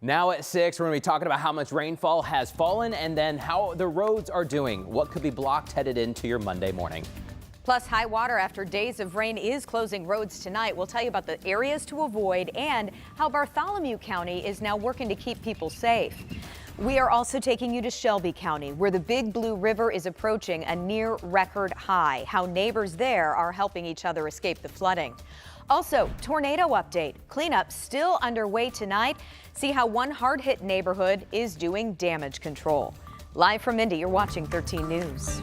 Now at 6, we're going to be talking about how much rainfall has fallen and then how the roads are doing. What could be blocked headed into your Monday morning. Plus, high water after days of rain is closing roads tonight. We'll tell you about the areas to avoid and how Bartholomew County is now working to keep people safe. We are also taking you to Shelby County, where the Big Blue River is approaching a near record high. How neighbors there are helping each other escape the flooding. Also, tornado update. Cleanup still underway tonight. See how one hard-hit neighborhood is doing damage control. Live from Indy, you're watching 13 News.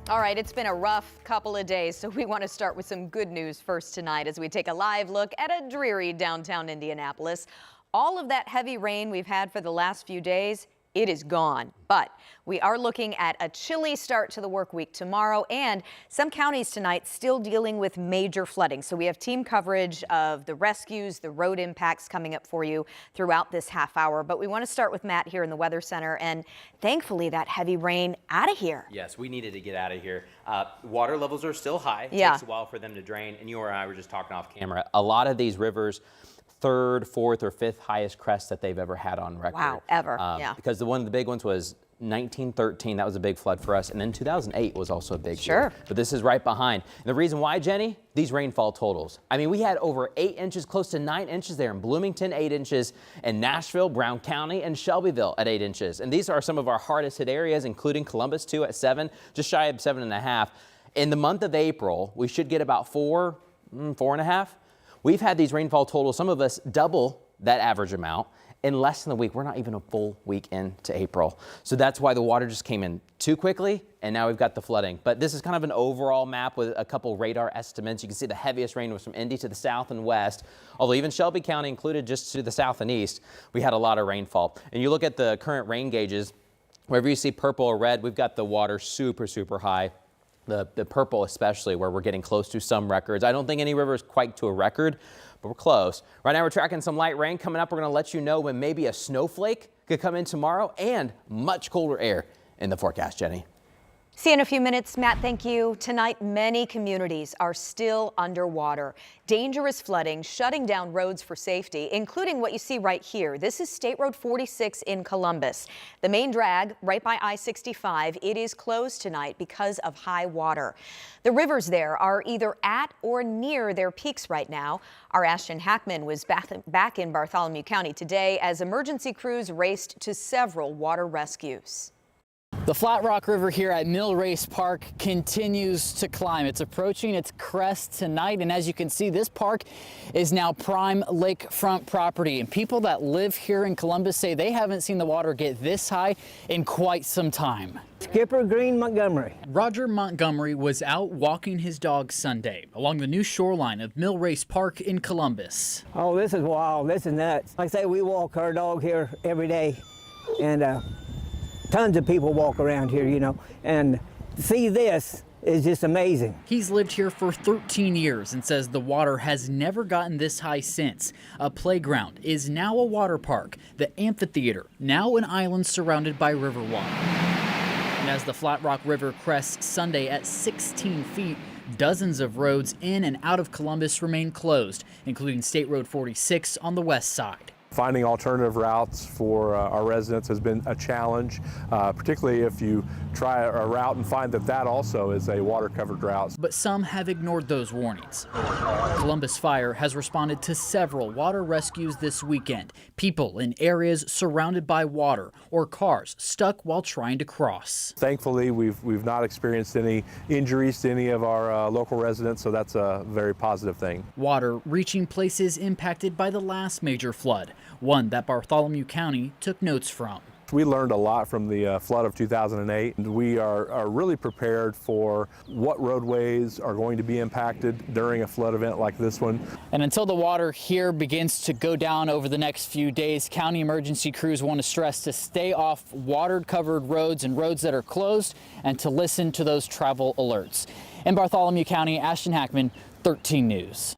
All right, it's been a rough couple of days, so we want to start with some good news first tonight as we take a live look at a dreary downtown Indianapolis. All of that heavy rain we've had for the last few days, it is gone. But we are looking at a chilly start to the work week tomorrow, and some counties tonight still dealing with major flooding. So we have team coverage of the rescues, the road impacts coming up for you throughout this half hour. But we want to start with Matt here in the Weather Center, and thankfully that heavy rain out of here. Yes, we needed to get out of here. Water levels are still high. It takes a while for them to drain, and you and I were just talking off camera. A lot of these rivers, third, fourth, or fifth highest crest that they've ever had on record. Wow, ever. Yeah. Because one of the big ones was 1913. That was a big flood for us. And then 2008 was also a big Sure. year. But this is right behind. And the reason why, Jenny, these rainfall totals. I mean, we had over 8 inches, close to 9 inches there in Bloomington, 8 inches in Nashville, Brown County, and Shelbyville at 8 inches. And these are some of our hardest hit areas, including Columbus too at 7, just shy of 7.5. In the month of April, we should get about 4, 4.5. We've had these rainfall totals, some of us double that average amount in less than a week. We're not even a full week into April. So that's why the water just came in too quickly, and now we've got the flooding. But this is kind of an overall map with a couple radar estimates. You can see the heaviest rain was from Indy to the south and west, although even Shelby County included just to the south and east, we had a lot of rainfall. And you look at the current rain gauges, wherever you see purple or red, we've got the water super, super high. The purple especially, where we're getting close to some records. I don't think any river is quite to a record, but we're close. Right now we're tracking some light rain coming up. We're going to let you know when maybe a snowflake could come in tomorrow and much colder air in the forecast, Jenny. See you in a few minutes, Matt. Thank you. Tonight, many communities are still underwater. Dangerous flooding shutting down roads for safety, including what you see right here. This is State Road 46 in Columbus. The main drag right by I-65. It is closed tonight because of high water. The rivers there are either at or near their peaks right now. Our Ashton Hackman was back in Bartholomew County today as emergency crews raced to several water rescues. The Flat Rock River here at Mill Race Park continues to climb. It's approaching its crest tonight, and as you can see, this park is now prime lakefront property. And people that live here in Columbus say they haven't seen the water get this high in quite some time. Skipper Green Montgomery. Roger Montgomery was out walking his dog Sunday along the new shoreline of Mill Race Park in Columbus. Oh, this is wild. This is nuts. Like I say, we walk our dog here every day, and tons of people walk around here, you know, and to see this is just amazing. He's lived here for 13 years and says the water has never gotten this high since. A playground is now a water park. The amphitheater, now an island surrounded by river water. And as the Flat Rock River crests Sunday at 16 feet, dozens of roads in and out of Columbus remain closed, including State Road 46 on the west side. Finding alternative routes for our residents has been a challenge, particularly if you try a route and find that also is a water-covered route. But some have ignored those warnings. Columbus Fire has responded to several water rescues this weekend. People in areas surrounded by water or cars stuck while trying to cross. Thankfully, we've not experienced any injuries to any of our local residents, so that's a very positive thing. Water reaching places impacted by the last major flood, one that Bartholomew County took notes from. We learned a lot from the flood of 2008. We are really prepared for what roadways are going to be impacted during a flood event like this one. And until the water here begins to go down over the next few days, county emergency crews want to stress to stay off water-covered roads and roads that are closed and to listen to those travel alerts. In Bartholomew County, Ashton Hackman, 13 News.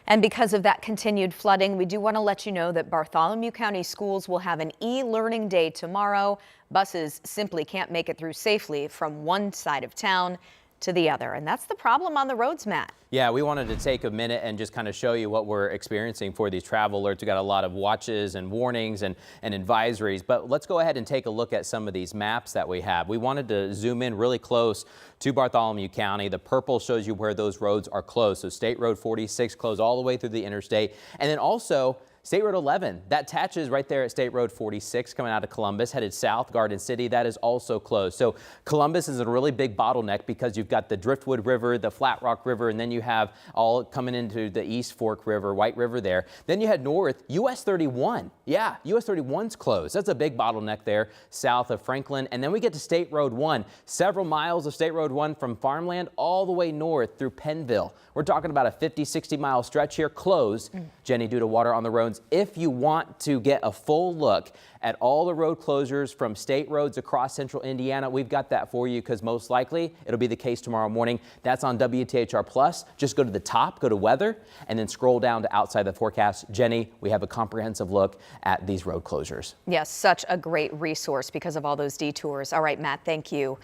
And because of that continued flooding, we do want to let you know that Bartholomew County schools will have an e-learning day tomorrow. Buses simply can't make it through safely from one side of town. to the other. And that's the problem on the roads, Matt. Yeah, we wanted to take a minute and just kind of show you what we're experiencing for these travel alerts. We got a lot of watches and warnings and advisories, but let's go ahead and take a look at some of these maps that we have. We wanted to zoom in really close to Bartholomew County. The purple shows you where those roads are closed. So State Road 46 closed all the way through the interstate. And then also State Road 11, that attaches right there at State Road 46 coming out of Columbus, headed south, Garden City, that is also closed. So Columbus is a really big bottleneck because you've got the Driftwood River, the Flat Rock River, and then you have all coming into the East Fork River, White River there. Then you head north, US 31. Yeah, US 31's closed. That's a big bottleneck there south of Franklin. And then we get to State Road 1, several miles of State Road 1 from farmland all the way north through Pennville. We're talking about a 50, 60 mile stretch here closed, Jenny, due to water on the roads. If you want to get a full look at all the road closures from state roads across central Indiana, we've got that for you because most likely it'll be the case tomorrow morning. That's on WTHR Plus. Just go to the top, go to weather, and then scroll down to outside the forecast. Jenny, we have a comprehensive look at these road closures. Yes, such a great resource because of all those detours. All right, Matt, thank you.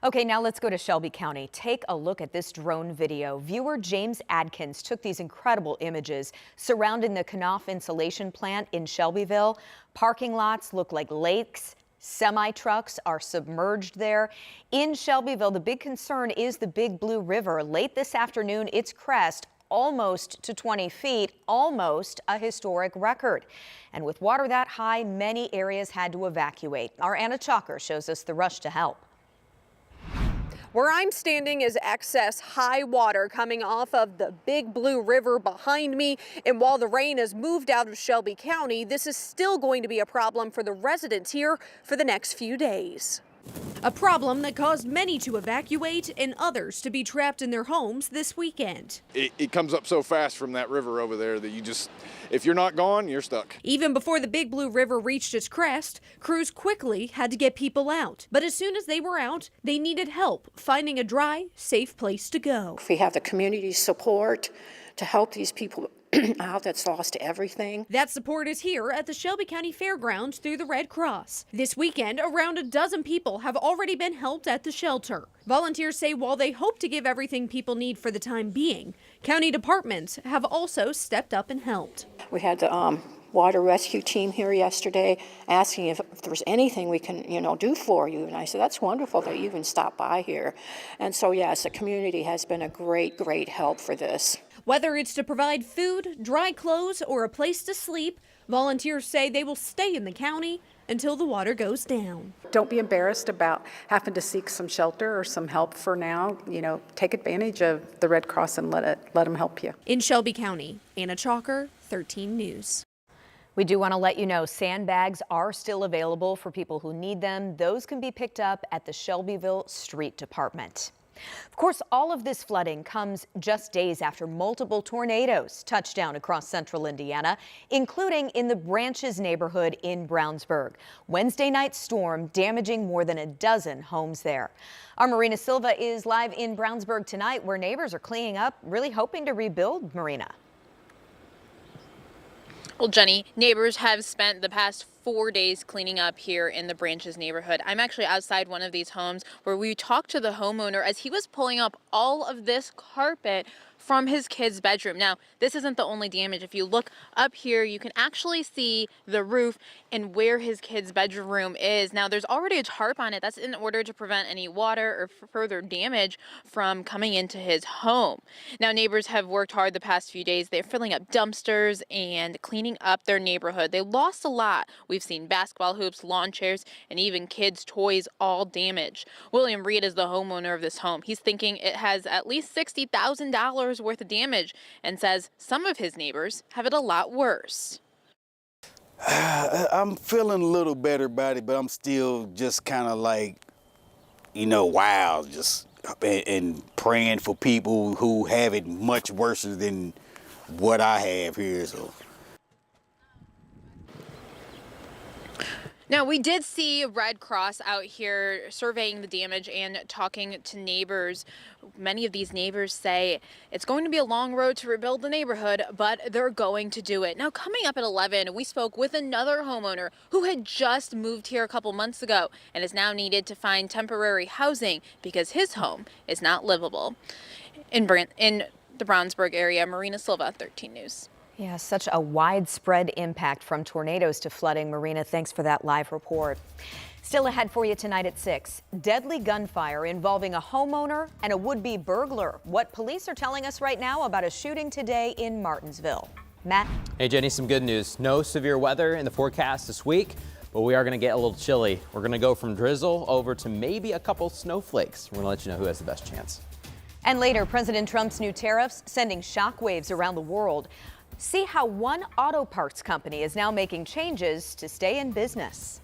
Okay, now let's go to Shelby County. Take a look at this drone video. Viewer James Adkins took these incredible images surrounding the Knauf insulation plant in Shelbyville. Parking lots look like lakes. Semi-trucks are submerged there. In Shelbyville, the big concern is the Big Blue River. Late this afternoon, its crest almost to 20 feet, almost a historic record. And with water that high, many areas had to evacuate. Our Anna Chalker shows us the rush to help. Where I'm standing is excess high water coming off of the Big Blue River behind me. And while the rain has moved out of Shelby County, this is still going to be a problem for the residents here for the next few days. A problem that caused many to evacuate and others to be trapped in their homes this weekend. It comes up so fast from that river over there that if you're not gone, you're stuck. Even before the Big Blue River reached its crest, crews quickly had to get people out. But as soon as they were out, they needed help finding a dry, safe place to go. If we have the community support to help these people out that's lost everything. That support is here at the Shelby County Fairgrounds through the Red Cross. This weekend, around a dozen people have already been helped at the shelter. Volunteers say while they hope to give everything people need for the time being, county departments have also stepped up and helped. We had the water rescue team here yesterday asking if there's anything we can, do for you. And I said, that's wonderful that you even stopped by here. And so, yes, the community has been a great, great help for this. Whether it's to provide food, dry clothes, or a place to sleep, volunteers say they will stay in the county until the water goes down. Don't be embarrassed about having to seek some shelter or some help for now. Take advantage of the Red Cross and let them help you. In Shelby County, Anna Chalker, 13 News. We do want to let you know sandbags are still available for people who need them. Those can be picked up at the Shelbyville Street Department. Of course, all of this flooding comes just days after multiple tornadoes touched down across central Indiana, including in the Branches neighborhood in Brownsburg. Wednesday night storm damaging more than a dozen homes there. Our Marina Silva is live in Brownsburg tonight, where neighbors are cleaning up, really hoping to rebuild. Marina. Well, Jenny, neighbors have spent the past 4 days cleaning up here in the Branches neighborhood. I'm actually outside one of these homes where we talked to the homeowner as he was pulling up all of this carpet from his kid's bedroom. Now, this isn't the only damage. If you look up here, you can actually see the roof and where his kid's bedroom is. Now, there's already a tarp on it. That's in order to prevent any water or further damage from coming into his home. Now, neighbors have worked hard the past few days. They're filling up dumpsters and cleaning up their neighborhood. They lost a lot. We've seen basketball hoops, lawn chairs, and even kids' toys all damaged. William Reed is the homeowner of this home. He's thinking it has at least $60,000 worth of damage and says some of his neighbors have it a lot worse. I'm feeling a little better about it, but I'm still just kind of like, wow, just and praying for people who have it much worse than what I have here. So Now, we did see Red Cross out here surveying the damage and talking to neighbors. Many of these neighbors say it's going to be a long road to rebuild the neighborhood, but they're going to do it. Now, coming up at 11, we spoke with another homeowner who had just moved here a couple months ago and is now needed to find temporary housing because his home is not livable. In the Brownsburg area, Marina Silva, 13 News. Yeah, such a widespread impact from tornadoes to flooding. Marina, thanks for that live report. Still ahead for you tonight at 6. Deadly gunfire involving a homeowner and a would-be burglar. What police are telling us right now about a shooting today in Martinsville. Matt? Hey, Jenny, some good news. No severe weather in the forecast this week, but we are going to get a little chilly. We're going to go from drizzle over to maybe a couple snowflakes. We're going to let you know who has the best chance. And later, President Trump's new tariffs sending shockwaves around the world. See how one auto parts company is now making changes to stay in business.